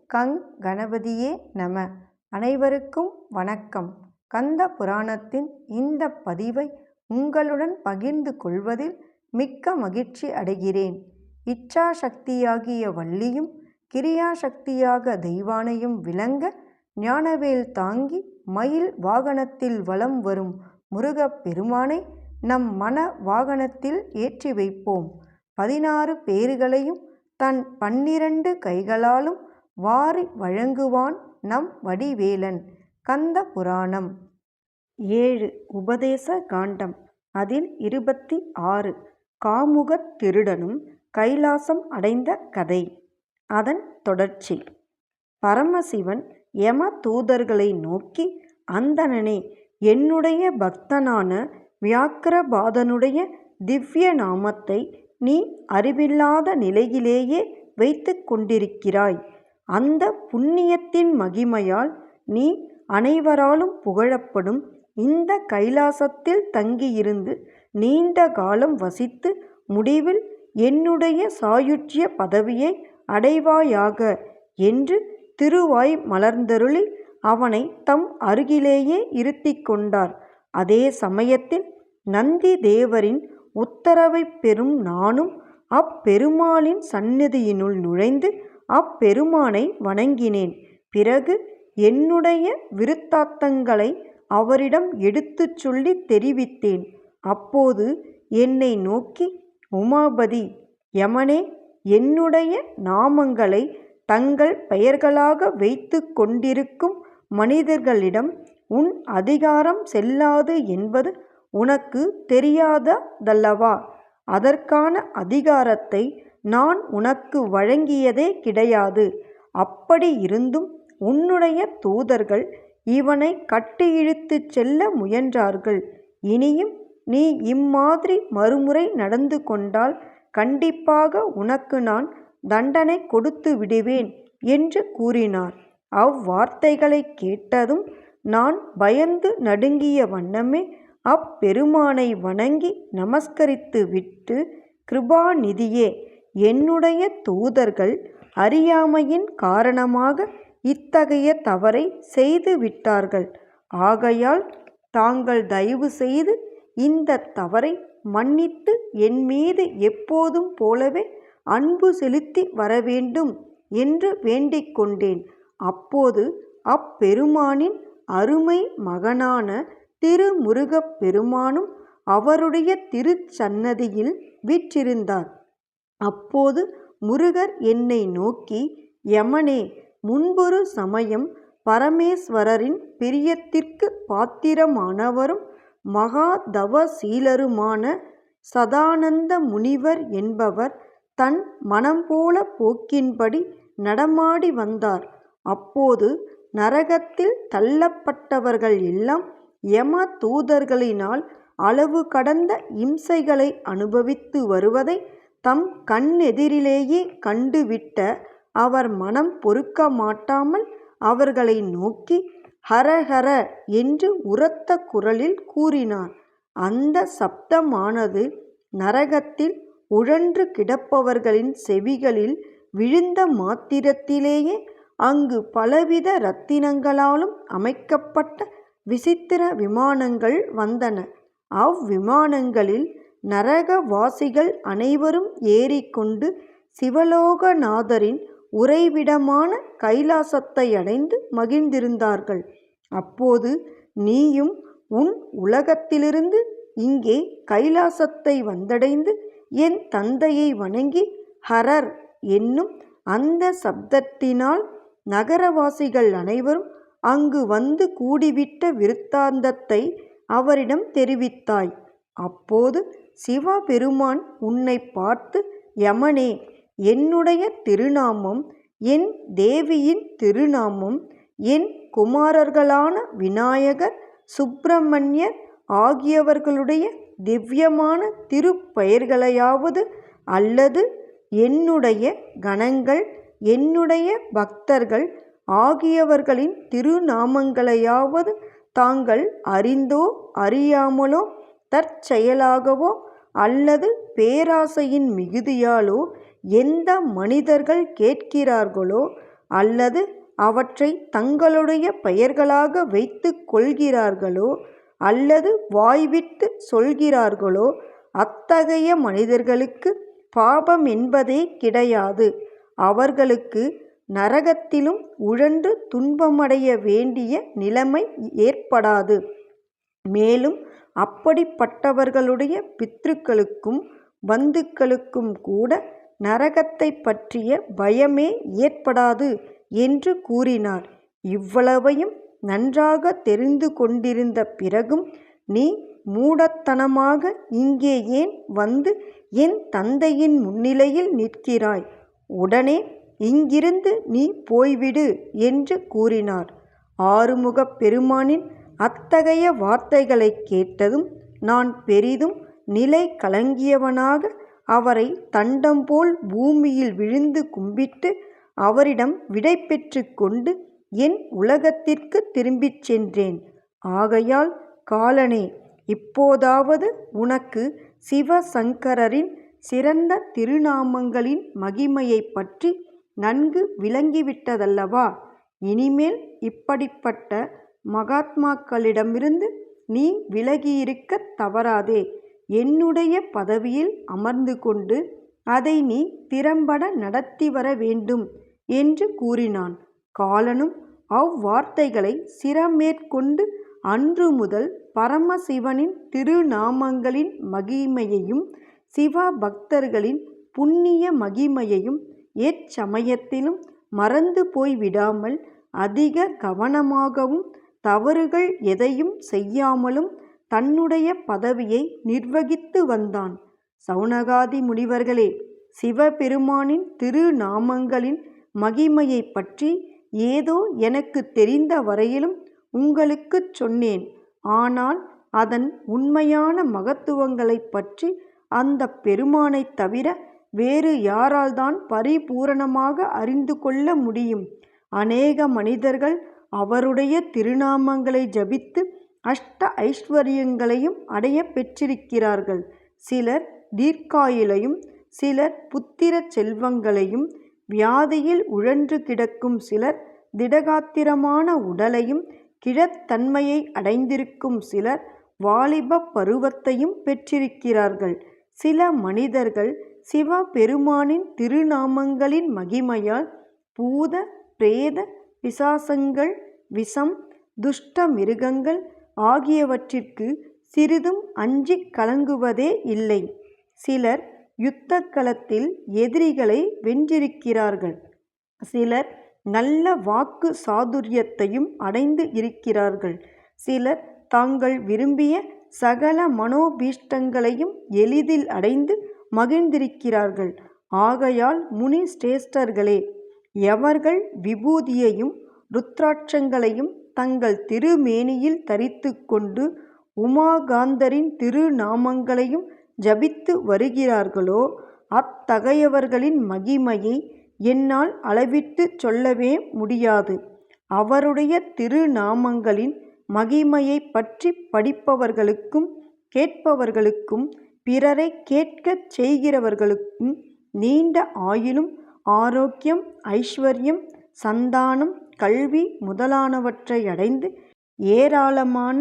கங் கணபதியே நம. அனைவருக்கும் வணக்கம். கந்த புராணத்தின் இந்த பதிவை உங்களுடன் பகிர்ந்து கொள்வதில் மிக்க மகிழ்ச்சி அடைகிறேன். இச்சாசக்தியாகிய வள்ளியும் கிரியாசக்தியாக தெய்வானையும் விளங்க ஞானவேல் தாங்கி மயில் வாகனத்தில் வலம் வரும் முருகப் பெருமானை நம் மன வாகனத்தில் ஏற்றி வைப்போம். 16 பேறுகளையும் தன் 12 கைகளாலும் வாரி வழங்குவான் நம் வடிவேலன். கந்த புராணம் 7 உபதேச காண்டம். அதில் 26 காமுகத் திருடனும் கைலாசம் அடைந்த கதை. அதன் தொடர்ச்சி. பரமசிவன் யம தூதர்களை நோக்கி, அந்தணனே, என்னுடைய பக்தனான வியாக்கிரபாதனுடைய திவ்ய நாமத்தை நீ அறிவில்லாத நிலையிலேயே வைத்து கொண்டிருக்கிறாய். அந்த புண்ணியத்தின் மகிமையால் நீ அனைவராலும் புகழப்படும் இந்த கைலாசத்தில் தங்கியிருந்து நீண்ட காலம் வசித்து முடிவில் என்னுடைய சாயுஜ்ய பதவியை அடைவாயாக என்று திருவாய் மலர்ந்தருளி அவனை தம் அருகிலேயே இருத்தி கொண்டார். அதே சமயத்தில் நந்தி தேவரின் உத்தரவைப் பெறும் நானும் அப்பெருமாளின் சந்நிதியினுள் நுழைந்து அப்பெருமானை வணங்கினேன். பிறகு என்னுடைய விருத்தாந்தங்களை அவரிடம் எடுத்துச் சொல்லி தெரிவித்தேன். அப்போது என்னை நோக்கி, உமாபதி, யமனே, என்னுடைய நாமங்களை தங்கள் பெயர்களாக வைத்து கொண்டிருக்கும் மனிதர்களிடம் உன் அதிகாரம் செல்லாது என்பது உனக்கு தெரியாதல்லவா? அதற்கான அதிகாரத்தை நான் உனக்கு வழங்கியதே கிடையாது. அப்படி இருந்தும் உன்னுடைய தூதர்கள் இவனை கட்டி இழுத்துச் செல்ல முயன்றார்கள். இனியும் நீ இம்மாதிரி மறுமுறை நடந்து கொண்டால் கண்டிப்பாக உனக்கு நான் தண்டனை கொடுத்து விடுவேன் என்று கூறினார். அவ்வார்த்தைகளை கேட்டதும் நான் பயந்து நடுங்கிய வண்ணமே அப்பெருமானை வணங்கி நமஸ்கரித்து விட்டு, கிருபாநிதியே, என்னுடைய தூதர்கள் அறியாமையின் காரணமாக இத்தகைய தவறை செய்து விட்டார்கள். ஆகையால் தாங்கள் தயவு செய்து இந்த தவறை மன்னித்து என் மீது எப்போதும் போலவே அன்பு செலுத்தி வரவேண்டும் என்று வேண்டிக் கொண்டேன். அப்போது அப்பெருமானின் அருமை மகனான திருமுருகப் பெருமானும் அவருடைய திருச்சன்னதியில் வீற்றிருந்தார். அப்போது முருகர் என்னை நோக்கி, யமனே, முன்பொரு சமயம் பரமேஸ்வரரின் பிரியத்திற்கு பாத்திரமானவரும் மகா தவசீலருமான சதானந்த முனிவர் என்பவர் தன் மனம்போல போக்கின்படி நடமாடி வந்தார். அப்போது நரகத்தில் தள்ளப்பட்டவர்கள் எல்லாம் யம தூதர்களினால் அளவு கடந்த இம்சைகளை அனுபவித்து வருவதை தம் கண்ணெதிரிலேயே கண்டுவிட்ட அவர் மனம் பொறுக்க மாட்டாமல் அவர்களை நோக்கி ஹரஹர என்று உரத்த குரலில் கூறினார். அந்த சப்தமானது நரகத்தில் உழன்று கிடப்பவர்களின் செவிகளில் விழுந்த மாத்திரத்திலேயே அங்கு பலவித இரத்தினங்களாலும் அமைக்கப்பட்ட விசித்திர விமானங்கள் வந்தன. அவ்விமானங்களில் நரகவாசிகள் அனைவரும் ஏறிக்கொண்டு சிவலோகநாதரின் உறைவிடமான கைலாசத்தை அடைந்து மகிழ்ந்திருந்தார்கள். அப்போது நீயும் உன் உலகத்திலிருந்து இங்கே கைலாசத்தை வந்தடைந்து என் தந்தையை வணங்கி ஹரர் என்னும் அந்த சப்தத்தினால் நகரவாசிகள் அனைவரும் அங்கு வந்து கூடிவிட்ட விருத்தாந்தத்தை அவரிடம் தெரிவித்தாய். அப்போது சிவபெருமான் உன்னை பார்த்து, யமனே, என்னுடைய திருநாமம், என் தேவியின் திருநாமம், என் குமாரர்களான விநாயகர், சுப்பிரமணியர் ஆகியவர்களுடைய திவ்யமான திருப்பெயர்களையாவது அல்லது என்னுடைய கணங்கள், என்னுடைய பக்தர்கள் ஆகியவர்களின் திருநாமங்களையாவது தாங்கள் அறிந்தோ அறியாமலோ தற்செயலாகவோ அல்லது பேராசையின் மிகுதியாலோ எந்த மனிதர்கள் கேட்கிறார்களோ அல்லது அவற்றை தங்களுடைய பெயர்களாக வைத்து கொள்கிறார்களோ அல்லது வாய்விட்டு சொல்கிறார்களோ அத்தகைய மனிதர்களுக்கு பாபம் என்பதே கிடையாது. அவர்களுக்கு நரகத்திலும் உழன்று துன்பமடைய வேண்டிய நிலைமை ஏற்படாது. மேலும் அப்படிப்பட்டவர்களுடைய பித்ருக்களுக்கும் பந்துக்களுக்கும் கூட நரகத்தை பற்றிய பயமே ஏற்படாது என்று கூறினார். இவ்வளவையும் நன்றாக தெரிந்து கொண்டிருந்த பிறகும் நீ மூடத்தனமாக இங்கே ஏன் வந்து என் தந்தையின் முன்னிலையில் நிற்கிறாய்? உடனே இங்கிருந்து நீ போய்விடு என்று கூறினார். ஆறுமுகப் பெருமானின் அத்தகைய வார்த்தைகளை கேட்டதும் நான் பெரிதும் நிலை கலங்கியவனாக அவரை தண்டம்போல் பூமியில் விழுந்து கும்பிட்டு அவரிடம் விடை பெற்று கொண்டு என் உலகத்திற்கு திரும்பிச் சென்றேன். ஆகையால் காலனே, இப்போதாவது உனக்கு சிவசங்கரரின் சிறந்த திருநாமங்களின் மகிமையை பற்றி நன்கு விளங்கிவிட்டதல்லவா? இனிமேல் இப்படிப்பட்ட மகாத்மாக்களிடமிருந்து நீ விலகியிருக்க தவறாதே. என்னுடைய பதவியில் அமர்ந்து கொண்டு அதை நீ திறம்பட நடத்தி வர வேண்டும் என்று கூறினான். காலனும் அவ்வார்த்தைகளை சிரமேற்கொண்டு அன்று முதல் பரமசிவனின் திருநாமங்களின் மகிமையையும் சிவ பக்தர்களின் புண்ணிய மகிமையையும் எச்சமயத்திலும் மறந்து போய் விடாமல் அதிக கவனமாகவும் தவறுகள் எதையும் செய்யாமலும் தன்னுடைய பதவியை நிர்வகித்து வந்தான். சௌனகாதி முனிவர்களே, சிவபெருமானின் திருநாமங்களின் மகிமையை பற்றி ஏதோ எனக்கு தெரிந்த வரையிலும் உங்களுக்குச் சொன்னேன். ஆனால் அதன் உண்மையான மகத்துவங்களைப் பற்றி அந்த பெருமானைத் தவிர வேறு யாரால்தான் பரிபூரணமாக அறிந்து கொள்ள முடியும்? அநேக மனிதர்கள் அவருடைய திருநாமங்களை ஜபித்து அஷ்ட ஐஸ்வர்யங்களையும் அடைய பெற்றிருக்கிறார்கள். சிலர் தீர்க்காயுளையும் சிலர் புத்திர செல்வங்களையும், வியாதியில் உழன்று கிடக்கும் சிலர் திடகாத்திரமான உடலையும், கிழத்தன்மையை அடைந்திருக்கும் சிலர் வாலிப பருவத்தையும் பெற்றிருக்கிறார்கள். சில மனிதர்கள் சிவபெருமானின் திருநாமங்களின் மகிமையால் பூத பிரேத பிசாசங்கள், விஷம், துஷ்ட மிருகங்கள் ஆகியவற்றிற்கு சிறிதும் அஞ்சிக் கலங்குவதே இல்லை. சிலர் யுத்த களத்தில் எதிரிகளை வென்றிருக்கிறார்கள். சிலர் நல்ல வாக்கு சாதுரியத்தையும் அடைந்து இருக்கிறார்கள். சிலர் தாங்கள் விரும்பிய சகல மனோபீஷ்டங்களையும் எளிதில் அடைந்து மகிழ்ந்திருக்கிறார்கள். ஆகையால் முனி சிரேஷ்டர்களே, எவர்கள் விபூதியையும் ருத்ராட்சங்களையும் தங்கள் திருமேனியில் தரித்து கொண்டு உமாகாந்தரின் திருநாமங்களையும் ஜபித்து வருகிறார்களோ அத்தகையவர்களின் மகிமையை என்னால் அளவிட்டு சொல்லவே முடியாது. அவருடைய திருநாமங்களின் மகிமையை பற்றி படிப்பவர்களுக்கும் கேட்பவர்களுக்கும் பிறரை கேட்கச் செய்கிறவர்களுக்கும் நீண்ட ஆயுளும் ஆரோக்கியம், ஐஸ்வர்யம், சந்தானம், கல்வி முதலானவற்றை அடைந்து ஏராளமான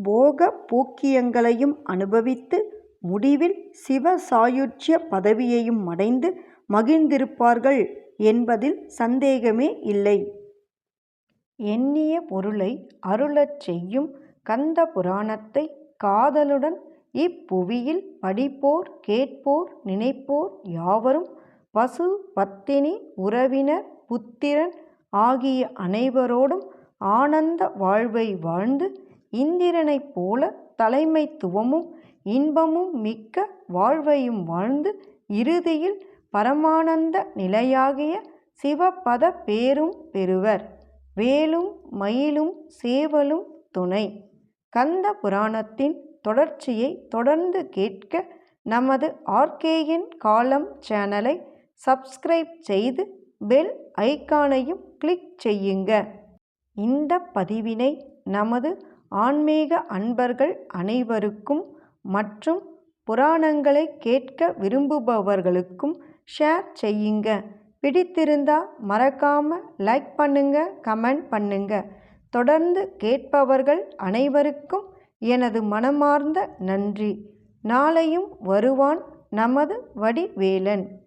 போக போக்கியங்களையும் அனுபவித்து முடிவில் சிவ சாயுட்சிய பதவியையும் அடைந்து மகிழ்ந்திருப்பார்கள் என்பதில் சந்தேகமே இல்லை. எண்ணிய பொருளை அருளச் செய்யும் கந்த புராணத்தை காதலுடன் இப்புவியில் படிப்போர், கேட்போர், நினைப்போர் யாவரும் பசு, பத்தினி, உறவினர், புத்திரன் ஆகிய அனைவரோடும் ஆனந்த வாழ்வை வாழ்ந்து இந்திரனைப் போல தலைமைத்துவமும் இன்பமும் மிக்க வாழ்வையும் வாழ்ந்து இறுதியில் பரமானந்த நிலையாகிய சிவபத பேரும் பெறுவர். வேலும் மயிலும் சேவலும் துணை. கந்த புராணத்தின் தொடர்ச்சியை தொடர்ந்து கேட்க நமது ஆர்கேஎன் காலம் சேனலை சப்ஸ்கிரைப் செய்து பெல் ஐகானையும் கிளிக் செய்யுங்க. இந்த பதிவினை நமது ஆன்மீக அன்பர்கள் அனைவருக்கும் மற்றும் புராணங்களை கேட்க விரும்புபவர்களுக்கும் ஷேர் செய்யுங்க. பிடித்திருந்தா மறக்காம லைக் பண்ணுங்க, கமெண்ட் பண்ணுங்க. தொடர்ந்து கேட்பவர்கள் அனைவருக்கும் எனது மனமார்ந்த நன்றி. நாளையும் வருவான் நமது வடிவேலன்.